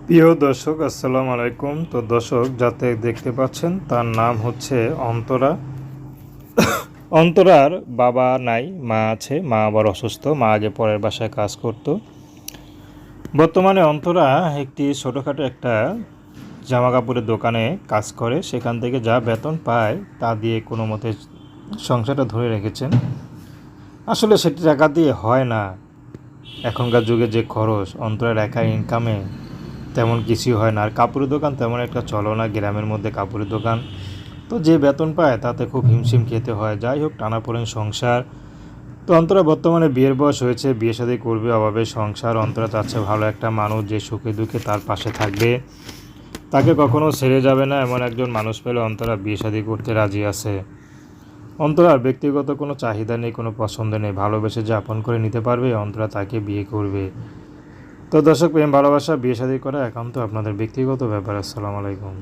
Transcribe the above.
প্রিয় দর্শক আসসালামু আলাইকুম। তো দর্শক যাতে দেখতে পাচ্ছেন তার নাম হচ্ছে অন্তরা। অন্তরার বাবা নাই, মা আছে। মা আবার অসুস্থ, মা আগে পরের বাসায় কাজ করত। বর্তমানে অন্তরা একটি ছোটোখাটো একটা জামা কাপড়ের দোকানে কাজ করে, সেখান থেকে যা বেতন পায় তা দিয়ে কোনো মতে সংসারটা ধরে রেখেছেন। আসলে সেটি টাকা দিয়ে হয় না। এখনকার যুগে যে খরচ, অন্তরার একা ইনকামে তেমন কিছুই হয় না। আর কাপড়ের দোকান তেমন একটা চলো না গ্রামের মধ্যে কাপড়ের দোকান। তো যে বেতন পায় তাতে খুব হিমশিম খেতে হয়। যাই হোক, টানাপোড়েন সংসার। তো অন্তরা বর্তমানে বিয়ের বয়স হয়েছে, বিয়ে শাদী করবে, অভাবে সংসার। অন্তরা চাচ্ছে ভালো একটা মানুষ যে সুখে দুঃখে তার পাশে থাকবে, তাকে কখনো ছেড়ে যাবে না, এমন একজন মানুষ পেলে অন্তরা বিয়ে শাদী করতে রাজি আছে। অন্তরার ব্যক্তিগত কোনো চাহিদা নেই, কোনো পছন্দ নেই। ভালোবেসে যে আপন করে নিতে পারবে অন্তরা তাকে বিয়ে করবে। তো দর্শক, প্রেম ভালোবাসা বিয়ে শাদী করা একান্ত আপনাদের ব্যক্তিগত ব্যাপার। আসসালামু আলাইকুম।